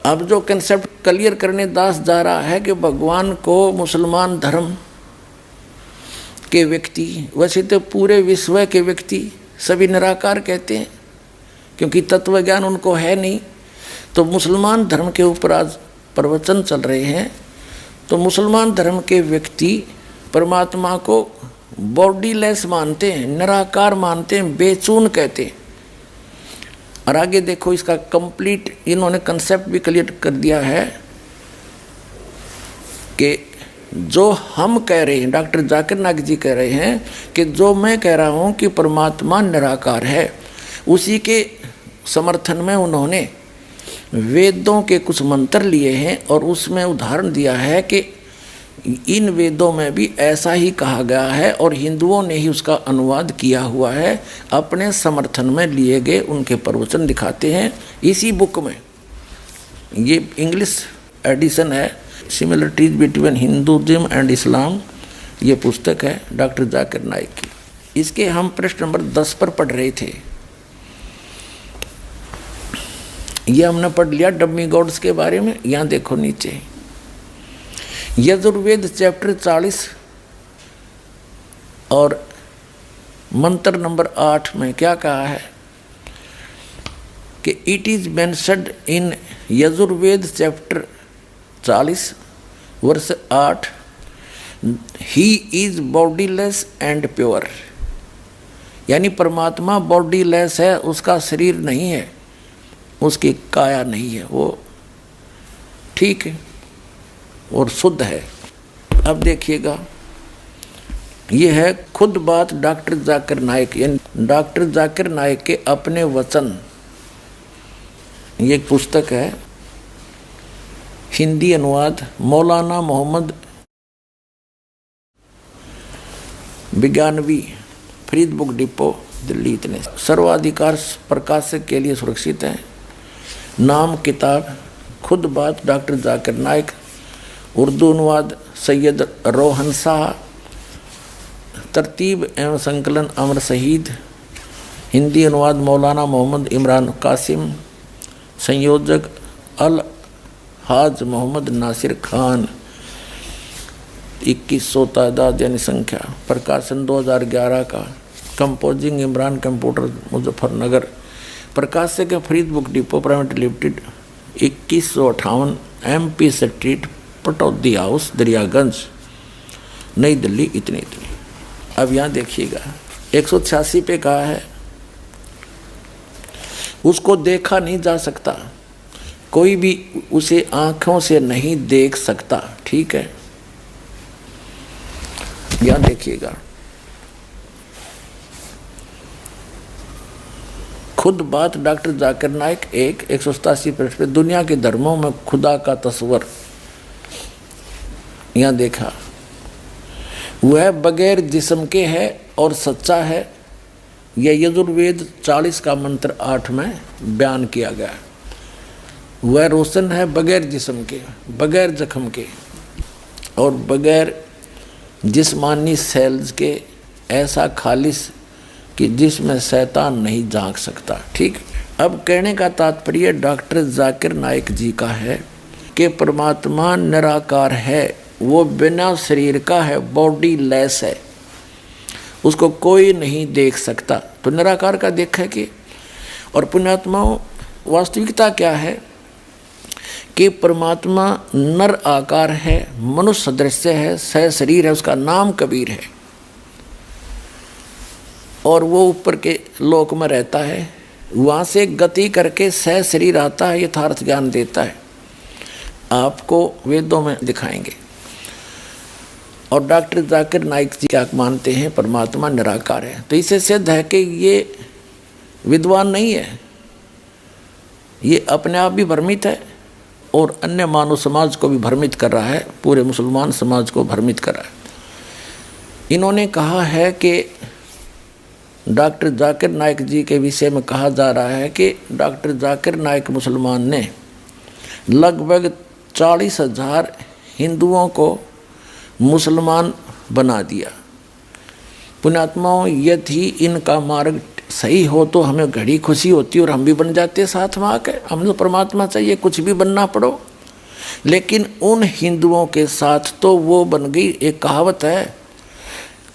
अब जो concept clear करने दास जा रहा है कि भगवान को मुसलमान धर्म के व्यक्ति, वैसे तो पूरे विश्व के व्यक्ति सभी निराकार कहते हैं, क्योंकि तत्व ज्ञान उनको है नहीं। तो मुसलमान धर्म के ऊपर आज प्रवचन चल रहे हैं। तो मुसलमान धर्म के व्यक्ति परमात्मा को बॉडीलेस मानते हैं, निराकार मानते हैं, बेचून कहते हैं। और आगे देखो, इसका कंप्लीट इन्होंने कंसेप्ट भी क्लियर कर दिया है कि जो हम कह रहे हैं, डॉक्टर जाकिर नाइक जी कह रहे हैं कि जो मैं कह रहा हूं कि परमात्मा निराकार है, उसी के समर्थन में उन्होंने वेदों के कुछ मंत्र लिए हैं और उसमें उदाहरण दिया है कि इन वेदों में भी ऐसा ही कहा गया है और हिंदुओं ने ही उसका अनुवाद किया हुआ है। अपने समर्थन में लिए गए उनके प्रवचन दिखाते हैं इसी बुक में। ये इंग्लिश एडिशन है, similarities between Hinduism and Islam, ये पुस्तक है डॉक्टर जाकिर नाइक की। इसके हम पृष्ठ नंबर 10 पर पढ़ रहे थे। ये हमने पढ़ लिया डमी गॉड्स के बारे में। यहाँ देखो नीचे यजुर्वेद चैप्टर 40 और मंत्र नंबर 8 में क्या कहा है कि it is mentioned in Yajurveda chapter 40 वर्ष 8, he is bodiless and pure. यानी परमात्मा बॉडीलेस है, उसका शरीर नहीं है, उसकी काया नहीं है, वो ठीक है और शुद्ध है। अब देखिएगा, ये है खुद बात डॉक्टर जाकिर नाइक, यानी डॉक्टर जाकिर नाइक के अपने वचन। ये एक पुस्तक है, हिंदी अनुवाद मौलाना मोहम्मद बिगानवी, फरीद बुक डिपो दिल्ली। इतने सर्वाधिकार प्रकाशक के लिए सुरक्षित है। नाम किताब खुद बात डॉक्टर जाकिर नाइक, उर्दू अनुवाद सैयद रोहन शाह, तरतीब एवं संकलन अमर शहीद, हिंदी अनुवाद मौलाना मोहम्मद इमरान कासिम, संयोजक अल हाज मोहम्मद नासिर खान, 2100 तादाद यानी संख्या, प्रकाशन 2011 का, कंपोजिंग इमरान कंप्यूटर मुजफ्फरनगर, प्रकाशक Farid book depot private limited, 2158 MP street, Pataudi house, Daryaganj, नई दिल्ली। इतनी। अब यहाँ देखिएगा 186 पे कहा है, उसको देखा नहीं जा सकता, कोई भी उसे आंखों से नहीं देख सकता। ठीक है, यहाँ देखिएगा खुद बात डॉक्टर जाकिर नाइक 187 पृष्ठ पे, दुनिया के धर्मों में खुदा का तस्वर। यहाँ देखा, वह बगैर जिस्म के है और सच्चा है। यह यजुर्वेद 40 का मंत्र 8 में बयान किया गया। वह रोशन है बगैर जिस्म के, बगैर जख्म के और बगैर जिस्मानी सेल्स के, ऐसा खालिस कि जिसमें शैतान नहीं झांक सकता। ठीक। अब कहने का तात्पर्य डॉक्टर जाकिर नाइक जी का है कि परमात्मा निराकार है, वो बिना शरीर का है, बॉडी लेस है, उसको कोई नहीं देख सकता। तो निराकार का देखा कि, और पुण्यात्माओं वास्तविकता क्या है कि परमात्मा नर आकार है, मनुष्य सदृश्य है, सह शरीर है, उसका नाम कबीर है और वो ऊपर के लोक में रहता है, वहाँ से गति करके सह शरीर आता है, यथार्थ ज्ञान देता है। आपको वेदों में दिखाएंगे। और डॉक्टर जाकिर नाइक जी क्या मानते हैं, परमात्मा निराकार है। तो इससे सिद्ध है कि ये विद्वान नहीं है, ये अपने आप भी भ्रमित है और अन्य मानव समाज को भी भ्रमित कर रहा है, पूरे मुसलमान समाज को भ्रमित कर रहा है। इन्होंने कहा है कि डॉक्टर जाकिर नाइक जी के विषय में कहा जा रहा है कि डॉक्टर जाकिर नाइक मुसलमान ने लगभग 40,000 हिंदुओं को मुसलमान बना दिया। पुण्यात्माओं, यदि इनका मार्ग सही हो तो हमें घड़ी खुशी होती और हम भी बन जाते साथ में आके। हमें तो परमात्मा चाहिए, कुछ भी बनना पड़ो। लेकिन उन हिंदुओं के साथ तो वो बन गई, एक कहावत है,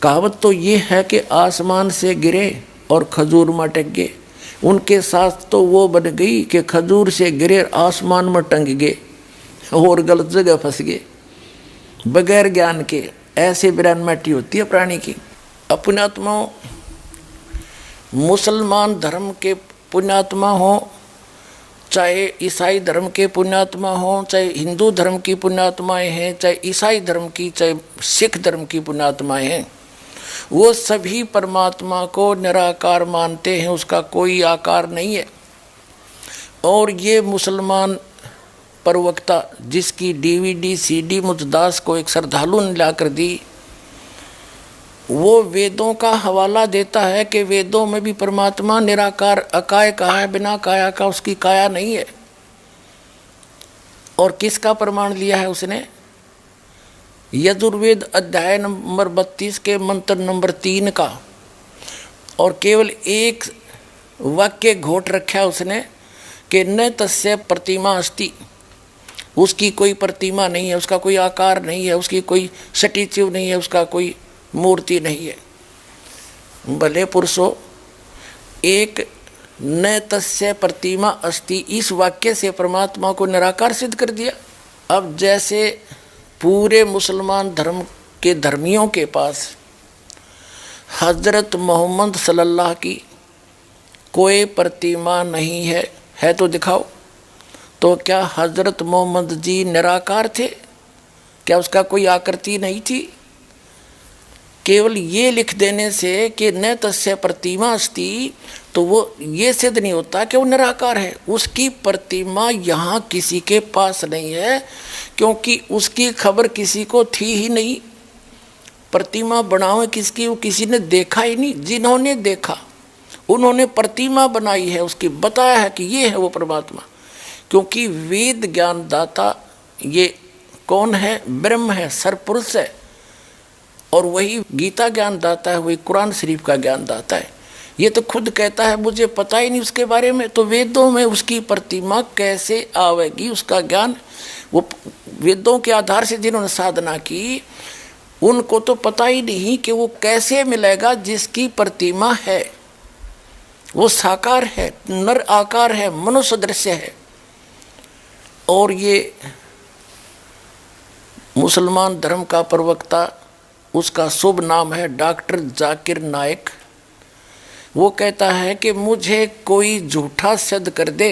कहावत तो ये है कि आसमान से गिरे और खजूर में टंग गए। उनके साथ तो वो बन गई कि खजूर से गिरे आसमान में टंग गए और गलत जगह फंस गए बगैर ज्ञान के। ऐसे बिरानमेटी होती है प्राणी की। पुण्यात्मा, मुसलमान धर्म के पुण्यात्मा हो, चाहे ईसाई धर्म के पुण्यात्मा हो, चाहे हिंदू धर्म की पुण्यात्माएं हैं, चाहे ईसाई धर्म की, चाहे सिख धर्म की पुण्यात्माएं हैं, वो सभी परमात्मा को निराकार मानते हैं, उसका कोई आकार नहीं है। और ये मुसलमान प्रवक्ता जिसकी डीवीडी सीडी मुझदास को एक श्रद्धालु ने लाकर दी, वो वेदों का हवाला देता है कि वेदों में भी परमात्मा निराकार अकाय कहा है, बिना काया का, उसकी काया नहीं है। और किसका प्रमाण लिया है उसने? यजुर्वेद अध्याय नंबर 32 के मंत्र नंबर 3 का। और केवल एक वाक्य घोट रखा है उसने कि न तस्य प्रतिमा अस्ति, उसकी कोई प्रतिमा नहीं है, उसका कोई आकार नहीं है, उसकी कोई स्टैच्यू नहीं है, उसका कोई मूर्ति नहीं है। भले पुरुषों, एक न तस्य प्रतिमा अस्ति, इस वाक्य से परमात्मा को निराकार सिद्ध कर दिया। अब जैसे पूरे मुसलमान धर्म के धर्मियों के पास हजरत मोहम्मद सल्लल्लाहु की कोई प्रतिमा नहीं है तो दिखाओ। तो क्या हजरत मोहम्मद जी निराकार थे? क्या उसका कोई आकृति नहीं थी? केवल ये लिख देने से कि न तस्य प्रतिमा अस्ति, तो वो ये सिद्ध नहीं होता कि वो निराकार है। उसकी प्रतिमा यहाँ किसी के पास नहीं है, क्योंकि उसकी खबर किसी को थी ही नहीं। प्रतिमा बनावे किसकी, वो किसी ने देखा ही नहीं। जिन्होंने देखा उन्होंने प्रतिमा बनाई है, उसकी बताया है कि ये है वो परमात्मा। क्योंकि वेद ज्ञान दाता ये कौन है? ब्रह्म है, सरपुरुष है। और वही गीता ज्ञान दाता है, वही कुरान शरीफ का ज्ञान दाता है। ये तो खुद कहता है मुझे पता ही नहीं उसके बारे में, तो वेदों में उसकी प्रतिमा कैसे आवेगी? उसका ज्ञान वो वेदों के आधार से जिन्होंने साधना की उनको तो पता ही नहीं कि वो कैसे मिलेगा जिसकी प्रतिमा है। वो साकार है, नर आकार है, मनुष्य दृश्य है। और ये मुसलमान धर्म का प्रवक्ता, उसका शुभ नाम है डॉक्टर जाकिर नाइक। वो कहता है कि मुझे कोई झूठा सिद्ध कर दे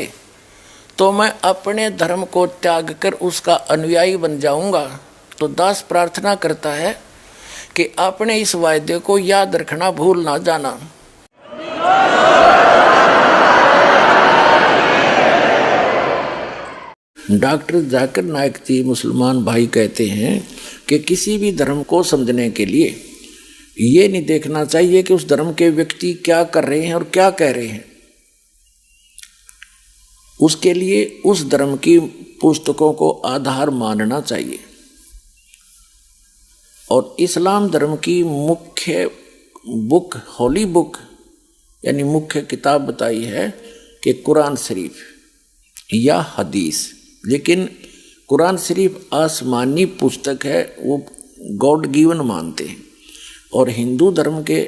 तो मैं अपने धर्म को त्याग कर उसका अनुयायी बन जाऊंगा। तो दास प्रार्थना करता है कि आपने इस वायदे को याद रखना, भूल ना जाना। डॉक्टर जाकिर नाइक जी मुसलमान भाई कहते हैं कि किसी भी धर्म को समझने के लिए ये नहीं देखना चाहिए कि उस धर्म के व्यक्ति क्या कर रहे हैं और क्या कह रहे हैं। उसके लिए उस धर्म की पुस्तकों को आधार मानना चाहिए। और इस्लाम धर्म की मुख्य बुक, होली बुक यानी मुख्य किताब बताई है कि कुरान शरीफ या हदीस। लेकिन कुरान शरीफ आसमानी पुस्तक है, वो गॉड गिवन मानते हैं। और हिंदू धर्म के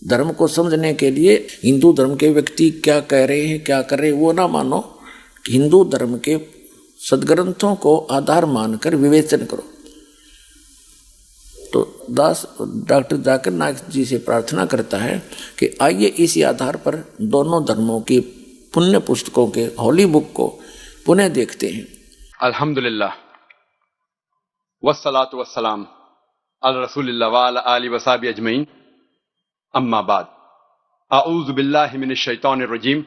धर्म को समझने के लिए हिंदू धर्म के व्यक्ति क्या कह रहे हैं, क्या कर रहे हैं, वो ना मानो। हिंदू धर्म के सदग्रंथों को आधार मानकर विवेचन करो। तो दास डॉक्टर जाकिर नाइक जी से प्रार्थना करता है कि आइए इसी आधार पर दोनों धर्मों की पुण्य पुस्तकों के होली बुक को पुनः देखते हैं। अल्हम्दुलिल्लाह वस्सलातु वस्सलाम अला रसूलिल्लाह व अला आलिहि व सहाबिहि अजमईन, अम्मा बाद। अऊज़ु बिल्लाहि मिनश शैतानिर रजीम,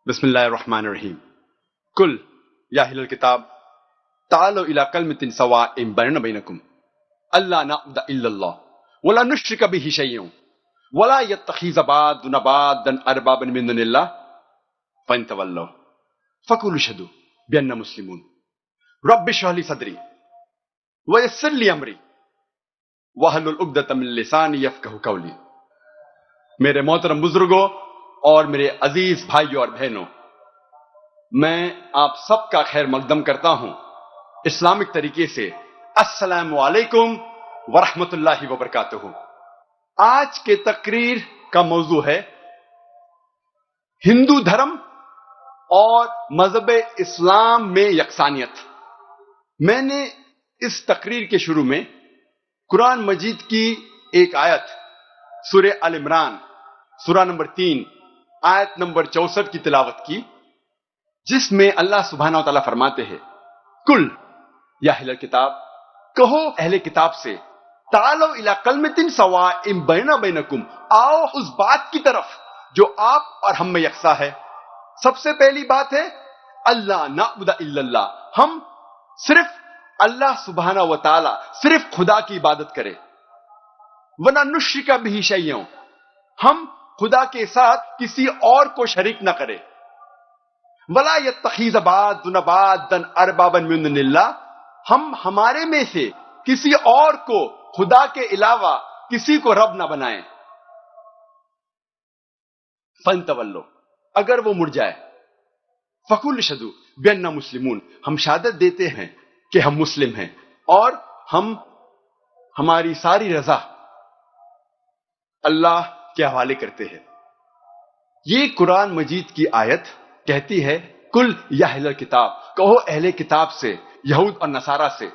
बिस्मिल्लाहिर रहमानिर रहीम। कुल या अहलल किताब तालू इला कलिमतिन सवाइन बैनना बैनकुम अल्ला नअबुद इल्लल्लाह वला नुश्रिक बिही शैयअन वला यत्तखिज़ बादुना बादन अरबाबन मिन दुनिल्लाह फइन तवल्लौ फकुलू शहदू बिअन्ना मुस्लिमून। रब्बि इश्रह ली सदरी व यस्सिर ली अमरी वहलुल उक़दतम मिन लिसानी यफ़क़हू क़ौली। मेरे मोहतरम बुजुर्गों और मेरे अजीज भाइयों और बहनों, मैं आप सबका खैर मकदम करता हूं इस्लामिक तरीके से। अस्सलामु अलैकुम वरहमतुल्लाहि वबरकातुहू। आज के तकरीर का मौजू है हिंदू धर्म और मजहब इस्लाम में यकसानियत। मैंने इस तकरीर के शुरू में कुरान मजीद की एक आयत सूरे अल इमरान सूरा नंबर 3 आयत नंबर 64 की तिलावत की, जिसमें अल्लाह सुब्हानहू व तआला फरमाते हैं, कुल या अहले किताब, कहो अहले किताब से, तालो इला कलमतिन सवाइम बैना बैनकुम, आओ उस बात की तरफ जो आप और हम में यकसा है। सबसे पहली बात है अल्लाह नाबुदा इल्लल्लाह, हम सिर्फ अल्लाह सुब्हानहू व तआला, सिर्फ खुदा की इबादत करें। वना नुश्रिका बिही शैय्यन, हम खुदा के साथ किसी और को शरीक न करें। वला यत्तखिज़ बादुना बादन अरबाबन मिन दुनिल्लाह, हम हमारे में से किसी और को खुदा के अलावा किसी को रब ना बनाएं। फंतवल्लो, अगर वो मुड़ जाए, फकुल शदू बिअन्ना मुस्लिमून, हम शहादत देते हैं कि हम मुस्लिम हैं और हम हमारी सारी रजा अल्लाह के हवाले करते हैं। ये कुरान मजीद की आयत कहती है, कुल या अहले किताब, कहो अहले किताब से, यहूद और नसारा से।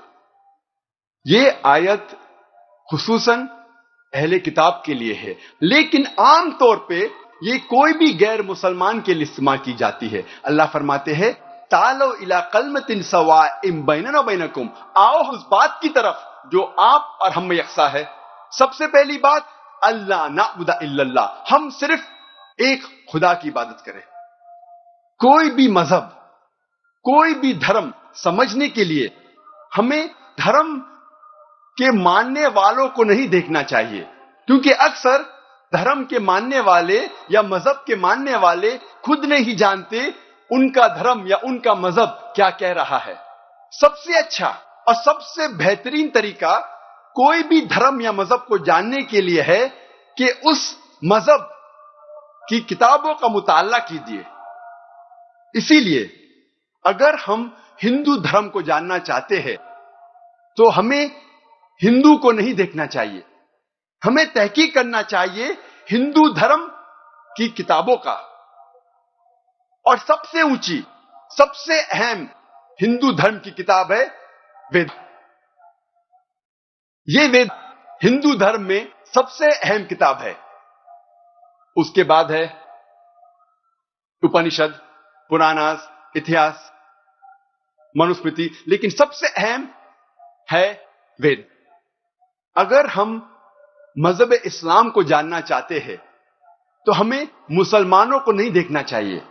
ये आयत खुसूसन अहले किताब के लिए है, लेकिन आम तौर पे ये कोई भी गैर मुसलमान के लिए इस्तेमाल की जाती है। अल्लाह फरमाते हैं, तालो इला कलमतिन सवाइम बैनना बैनकुम, आओ उस बात की तरफ जो आप और हम में यकसा है। सबसे पहली बात अल्लाह नाबुदा इल्लल्लाह, हम सिर्फ एक खुदा की इबादत करें। कोई भी मजहब, कोई भी धर्म समझने के लिए हमें धर्म के मानने वालों को नहीं देखना चाहिए, क्योंकि अक्सर धर्म के मानने वाले या मजहब के मानने वाले खुद नहीं जानते उनका धर्म या उनका मजहब क्या कह रहा है। सबसे अच्छा और सबसे बेहतरीन तरीका कोई भी धर्म या मजहब को जानने के लिए है कि उस मजहब की किताबों का मुताला कीजिए। इसीलिए अगर हम हिंदू धर्म को जानना चाहते हैं तो हमें हिंदू को नहीं देखना चाहिए, हमें तहकीक करना चाहिए हिंदू धर्म की किताबों का। और सबसे ऊंची, सबसे अहम हिंदू धर्म की किताब है वेद। ये वेद हिंदू धर्म में सबसे अहम किताब है। उसके बाद है उपनिषद, पुराणास, इतिहास, मनुस्मृति, लेकिन सबसे अहम है वेद। अगर हम मजहब इस्लाम को जानना चाहते हैं तो हमें मुसलमानों को नहीं देखना चाहिए,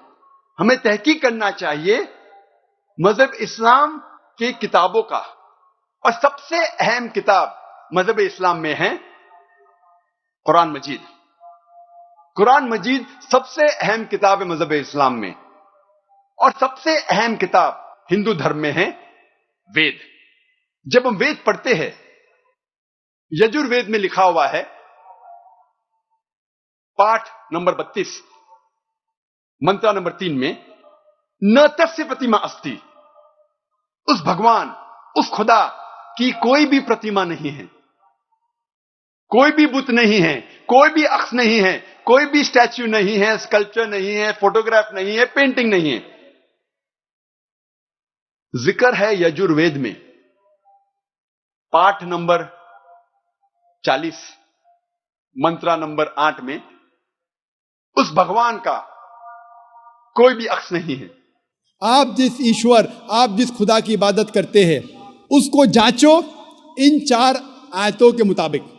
हमें तहकीक करना चाहिए मजहब इस्लाम की किताबों का। और सबसे अहम किताब मजहब इस्लाम में है कुरान मजीद। कुरान मजीद सबसे अहम किताब है मजहब इस्लाम में, और सबसे अहम किताब हिंदू धर्म में है वेद। जब हम वेद पढ़ते हैं, यजुर्वेद में लिखा हुआ है, पाठ नंबर 32 मंत्र नंबर 3 में, न तस्य प्रतिमा अस्ति, उस भगवान, उस खुदा की कोई भी प्रतिमा नहीं है, कोई भी बुत नहीं है, कोई भी अक्स नहीं है, कोई भी स्टैच्यू नहीं है, स्कल्पचर नहीं है, फोटोग्राफ नहीं है, पेंटिंग नहीं है। जिक्र है यजुर्वेद में पाठ नंबर 40 मंत्र नंबर 8 में, उस भगवान का कोई भी अक्स नहीं है। आप जिस ईश्वर, आप जिस खुदा की इबादत करते हैं, उसको जांचो इन 4 आयतों के मुताबिक।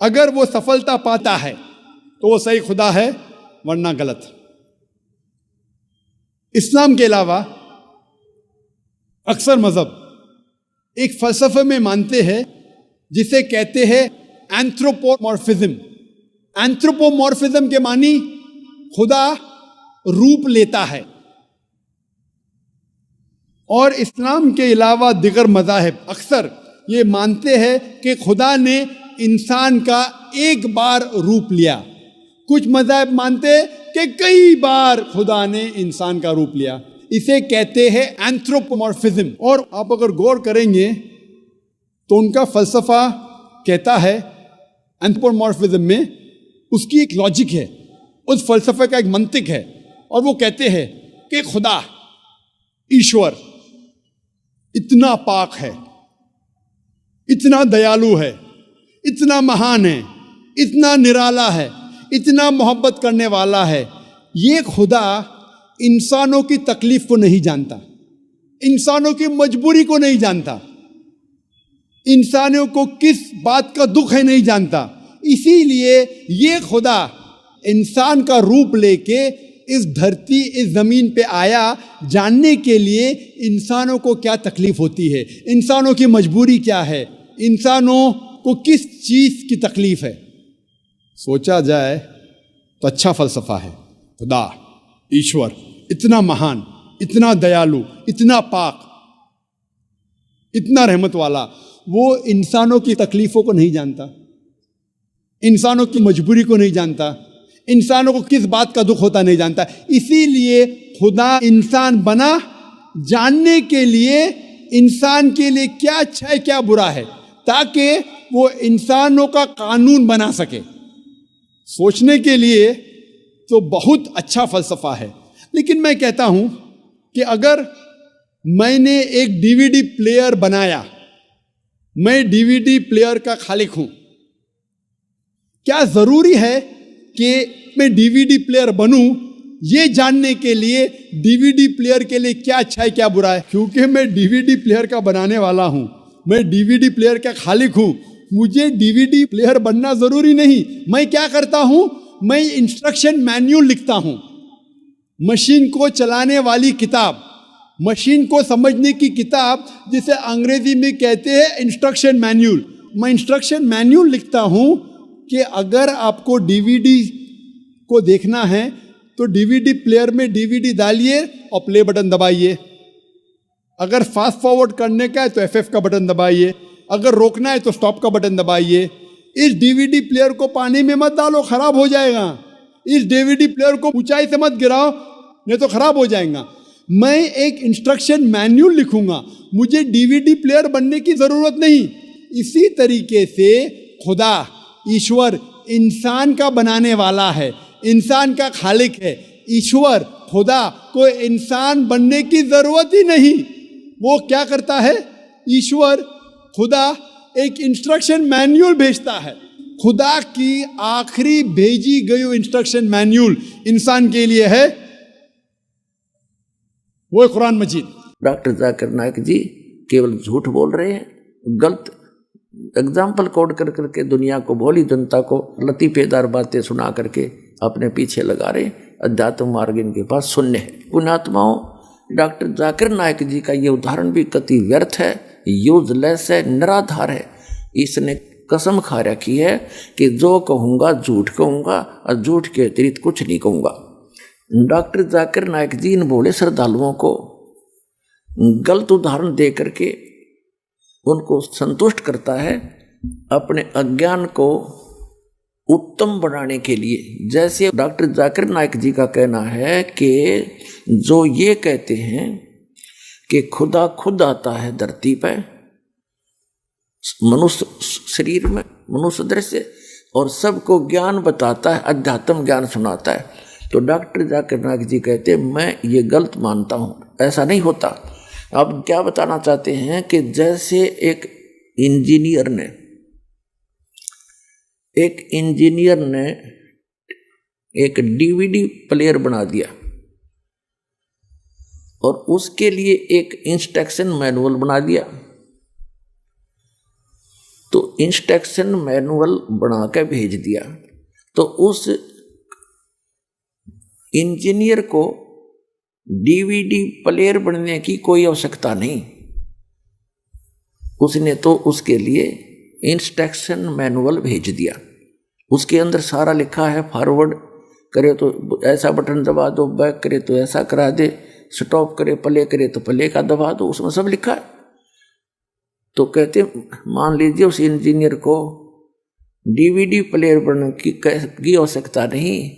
अगर वो सफलता पाता है तो वो सही खुदा है, वरना गलत। इस्लाम के अलावा अक्सर मजहब एक फलसफे में मानते हैं जिसे कहते हैं एंथ्रोपोमॉर्फिज्म। एंथ्रोपोमॉर्फिज्म के मानी खुदा रूप लेता है। और इस्लाम के अलावा दिगर मज़ाहिब अक्सर ये मानते हैं कि खुदा ने इंसान का एक बार रूप लिया, कुछ मज़हब मानते कि कई बार खुदा ने इंसान का रूप लिया। इसे कहते हैं एंथ्रोपोमॉर्फिज्म। और आप अगर गौर करेंगे तो उनका फलसफा कहता है एंथ्रोपोमॉर्फिज्म में उसकी एक लॉजिक है, उस फलसफे का एक मंतिक है, और वो कहते हैं कि खुदा ईश्वर इतना पाक है, इतना दयालु है, इतना महान है, इतना निराला है, इतना मोहब्बत करने वाला है। ये खुदा इंसानों की तकलीफ को नहीं जानता, इंसानों की मजबूरी को नहीं जानता, इंसानों को किस बात का दुख है नहीं जानता। इसीलिए ये खुदा इंसान का रूप लेके इस धरती, इस जमीन पे आया, जानने के लिए इंसानों को क्या तकलीफ होती है, इंसानों की मजबूरी क्या है, इंसानों को किस चीज की तकलीफ है। सोचा जाए तो अच्छा फलसफा है। खुदा ईश्वर इतना महान, इतना दयालु, इतना पाक, इतना रहमत वाला, वो इंसानों की तकलीफों को नहीं जानता, इंसानों की मजबूरी को नहीं जानता, इंसानों को किस बात का दुख होता नहीं जानता। इसीलिए खुदा इंसान बना जानने के लिए इंसान के लिए क्या अच्छा है क्या बुरा है, ताकि वो इंसानों का कानून बना सके। सोचने के लिए तो बहुत अच्छा फलसफा है। लेकिन मैं कहता हूं कि अगर मैंने एक डीवीडी प्लेयर बनाया, मैं डीवीडी प्लेयर का खालिक हूं, क्या जरूरी है कि मैं डीवीडी प्लेयर बनूं ये जानने के लिए डीवीडी प्लेयर के लिए क्या अच्छा है क्या बुरा है? क्योंकि मैं डीवीडी प्लेयर का बनाने वाला हूं, मैं डीवीडी प्लेयर का खालिक हूं, मुझे डीवीडी प्लेयर बनना जरूरी नहीं। मैं क्या करता हूं, मैं इंस्ट्रक्शन मैन्यूल लिखता हूं, मशीन को चलाने वाली किताब, मशीन को समझने की किताब, जिसे अंग्रेजी में कहते हैं इंस्ट्रक्शन मैन्यूल। मैं इंस्ट्रक्शन मैन्यूल लिखता हूं कि अगर आपको डीवीडी को देखना है तो डीवीडी प्लेयर में डीवीडी डालिए और प्ले बटन दबाइए। अगर फास्ट फॉरवर्ड करने का है तो FF का बटन दबाइए, अगर रोकना है तो स्टॉप का बटन दबाइए। इस डीवीडी प्लेयर को पानी में मत डालो, खराब हो जाएगा। इस डीवीडी प्लेयर को ऊंचाई से मत गिराओ, नहीं तो खराब हो जाएगा। मैं एक इंस्ट्रक्शन मैन्यूल लिखूंगा, मुझे डीवीडी प्लेयर बनने की जरूरत नहीं। इसी तरीके से खुदा ईश्वर इंसान का बनाने वाला है, इंसान का खालिक है। ईश्वर खुदा को इंसान बनने की जरूरत ही नहीं। वो क्या करता है, ईश्वर खुदा एक इंस्ट्रक्शन मैन्यूल भेजता है। खुदा की आखिरी भेजी गई इंस्ट्रक्शन मैन्यूल इंसान के लिए है, वो कुरान मजीद। डॉक्टर जाकिर नाइक जी केवल झूठ बोल रहे हैं, गलत एग्जाम्पल कोड कर करके दुनिया को, भोली जनता को लतीफेदार बातें सुना करके अपने पीछे लगा रहे। अध्यात्म मार्ग इनके पास शून्य है। पुण्यात्माओं, डॉक्टर जाकिर नाइक जी का ये उदाहरण भी कति व्यर्थ है, यूजलेस है, निराधार है। इसने कसम खा रखी है कि जो कहूँगा झूठ कहूँगा और झूठ के अतिरिक्त कुछ नहीं कहूँगा। डॉक्टर जाकिर नाइक जी इन भोले श्रद्धालुओं को गलत उदाहरण दे करके उनको संतुष्ट करता है अपने अज्ञान को उत्तम बनाने के लिए। जैसे डॉक्टर जाकिर नाइक जी का कहना है कि जो ये कहते हैं कि खुदा खुद आता है धरती पर मनुष्य शरीर में, मनुष्य दृश्य, और सबको ज्ञान बताता है, अध्यात्म ज्ञान सुनाता है, तो डॉक्टर जाकिर नाइक जी कहते हैं मैं ये गलत मानता हूँ, ऐसा नहीं होता। अब क्या बताना चाहते हैं कि जैसे एक इंजीनियर ने एक डीवीडी प्लेयर बना दिया और उसके लिए एक इंस्ट्रक्शन मैनुअल बना दिया, तो इंस्ट्रक्शन मैनुअल बना के भेज दिया, तो उस इंजीनियर को डीवीडी प्लेयर बनने की कोई आवश्यकता नहीं। उसने तो उसके लिए इंस्ट्रक्शन मैनुअल भेज दिया, उसके अंदर सारा लिखा है, फॉरवर्ड करे तो ऐसा बटन दबा दो, बैक करे तो ऐसा करा दे, स्टॉप करे, प्ले करे तो प्ले का दबा दो, उसमें सब लिखा है। तो कहते मान लीजिए उस इंजीनियर को डीवीडी प्लेयर बनने की आवश्यकता नहीं,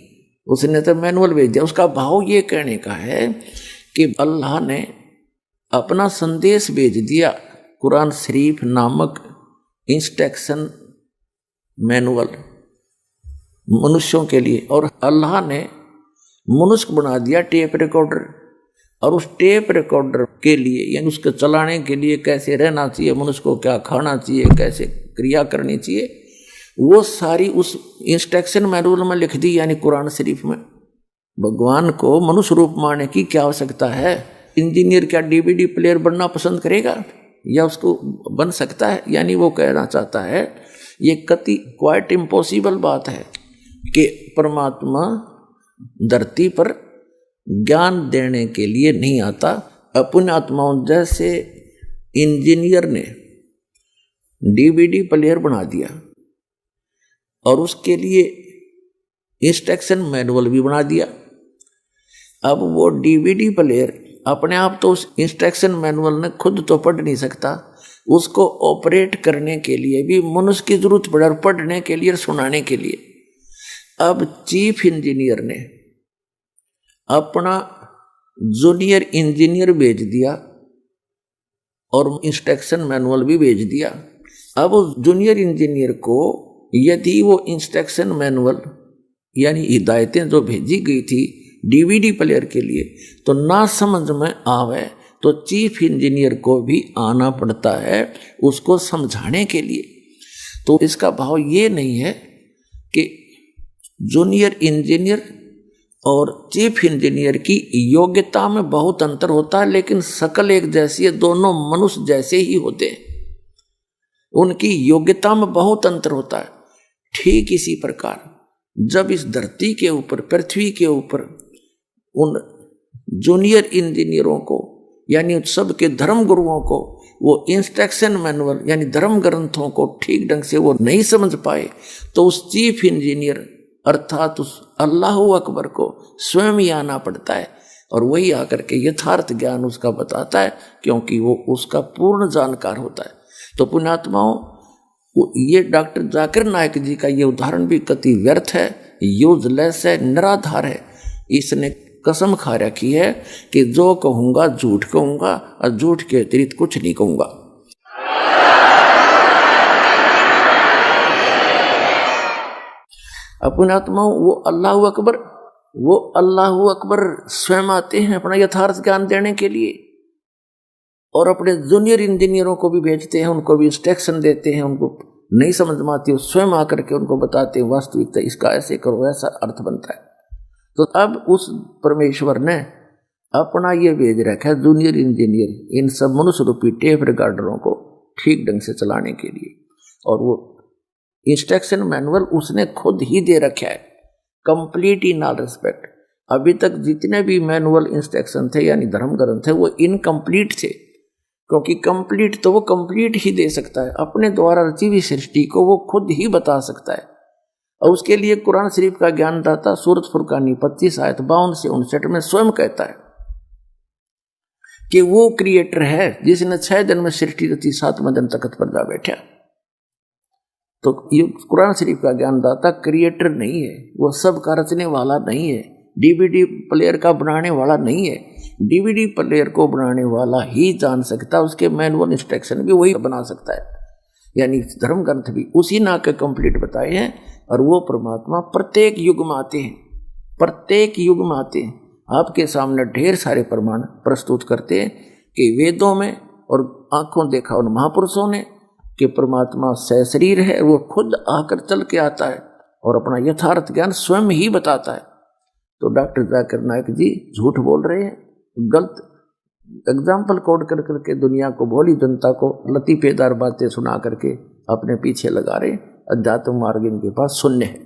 उसने तो मैनुअल भेज दिया। उसका भाव ये कहने का है कि अल्लाह ने अपना संदेश भेज दिया, कुरान शरीफ नामक इंस्ट्रक्शन मैनुअल मनुष्यों के लिए, और अल्लाह ने मनुष्य बना दिया टेप रिकॉर्डर, और उस टेप रिकॉर्डर के लिए यानी उसके चलाने के लिए कैसे रहना चाहिए, मनुष्य को क्या खाना चाहिए, कैसे क्रिया करनी चाहिए, वो सारी उस इंस्ट्रक्शन मैनुअल में लिख दी, यानी कुरान शरीफ में। भगवान को मनुष्य रूप मानने की क्या आवश्यकता है? इंजीनियर क्या डीवीडी प्लेयर बनना पसंद करेगा या उसको बन सकता है? यानी वो कहना चाहता है ये क्वाइट इम्पॉसिबल बात है कि परमात्मा धरती पर ज्ञान देने के लिए नहीं आता। अपने आत्माओं जैसे इंजीनियर ने डीवीडी प्लेयर बना दिया और उसके लिए इंस्ट्रक्शन मैनुअल भी बना दिया। अब वो डीवीडी प्लेयर अपने आप तो उस इंस्ट्रक्शन मैनुअल ने खुद तो पढ़ नहीं सकता, उसको ऑपरेट करने के लिए भी मनुष्य की जरूरत पड़े, और पढ़ने के लिए और सुनाने के लिए। अब चीफ इंजीनियर ने अपना जूनियर इंजीनियर भेज दिया और इंस्ट्रक्शन मैनुअल भी भेज दिया। अब उस जूनियर इंजीनियर को यदि वो इंस्ट्रक्शन मैनुअल यानी हिदायतें जो भेजी गई थी डीवीडी प्लेयर के लिए तो ना समझ में आवे, तो चीफ इंजीनियर को भी आना पड़ता है उसको समझाने के लिए। तो इसका भाव ये नहीं है कि जूनियर इंजीनियर और चीफ इंजीनियर की योग्यता में बहुत अंतर होता है, लेकिन शकल एक जैसी है, दोनों मनुष्य जैसे ही होते हैं, उनकी योग्यता में बहुत अंतर होता है। ठीक इसी प्रकार जब इस धरती के ऊपर, पृथ्वी के ऊपर उन जूनियर इंजीनियरों को यानी सबके धर्म गुरुओं को वो इंस्ट्रक्शन मैनुअल यानी धर्म ग्रंथों को ठीक ढंग से वो नहीं समझ पाए, तो उस चीफ इंजीनियर अर्थात उस अल्लाह अकबर को स्वयं ही आना पड़ता है, और वही आकर के यथार्थ ज्ञान उसका बताता है, क्योंकि वो उसका पूर्ण जानकार होता है। तो पुण्यात्माओं, ये डॉक्टर जाकिर नायक जी का ये उदाहरण भी कति व्यर्थ है, यूजलेस है, निराधार है। इसने कसम खा रखी है कि जो कहूँगा झूठ कहूँगा और झूठ के अतिरिक्त कुछ नहीं कहूँगा। अपने आत्माओं वो अल्लाह अकबर स्वयं आते हैं अपना यथार्थ ज्ञान देने के लिए, और अपने जूनियर इंजीनियरों को भी भेजते हैं, उनको भी इंस्ट्रक्शन देते हैं, उनको नहीं समझ में आती वो स्वयं आकर के उनको बताते हैं वास्तविकता इसका ऐसे करो, ऐसा अर्थ बनता है। तो अब उस परमेश्वर ने अपना ये भेज रखा है जूनियर इंजीनियर इन सब मनुष्य रूपी टेप रिकॉर्डरों को ठीक ढंग से चलाने के लिए, और वो इंस्ट्रक्शन मैनुअल उसने खुद ही दे रखा है, कंप्लीट इन ऑल रिस्पेक्ट। अभी तक जितने भी मैनुअल इंस्ट्रक्शन थे यानी धर्म ग्रंथ थे वो इनकम्प्लीट थे, क्योंकि कंप्लीट तो वो कंप्लीट ही दे सकता है, अपने द्वारा रची हुई सृष्टि को वो खुद ही बता सकता है। और उसके लिए कुरान शरीफ का ज्ञानदाता सूरत फुरकानी 25 आयत 52 से 59 में स्वयं कहता है कि वो क्रिएटर है जिसने 6 दिन में सृष्टि रची, 7वें दिन तख्त पर जा बैठा। तो ये कुरान शरीफ का ज्ञानदाता क्रिएटर नहीं है, वो सब का रचने वाला नहीं है, डीवीडी प्लेयर का बनाने वाला नहीं है। डीवीडी प्लेयर को बनाने वाला ही जान सकता है, उसके मैनुअल इंस्ट्रक्शन भी वही बना सकता है, यानी धर्म ग्रंथ भी उसी ना के कंप्लीट बताए हैं। और वो परमात्मा प्रत्येक युग में आते हैं, प्रत्येक युग में आते हैं, आपके सामने ढेर सारे प्रमाण प्रस्तुत करते हैं कि वेदों में और आंखों देखा उन महापुरुषों ने कि परमात्मा सशरीर है, वो खुद आकर चल के आता है और अपना यथार्थ ज्ञान स्वयं ही बताता है। तो डॉक्टर जाकिर नायक जी झूठ बोल रहे हैं, गलत एग्जाम्पल कोड कर करके दुनिया को, भोली जनता को लतीफेदार बातें सुना करके अपने पीछे लगा रहे। अध्यात्म मार्ग इनके पास शून्य है।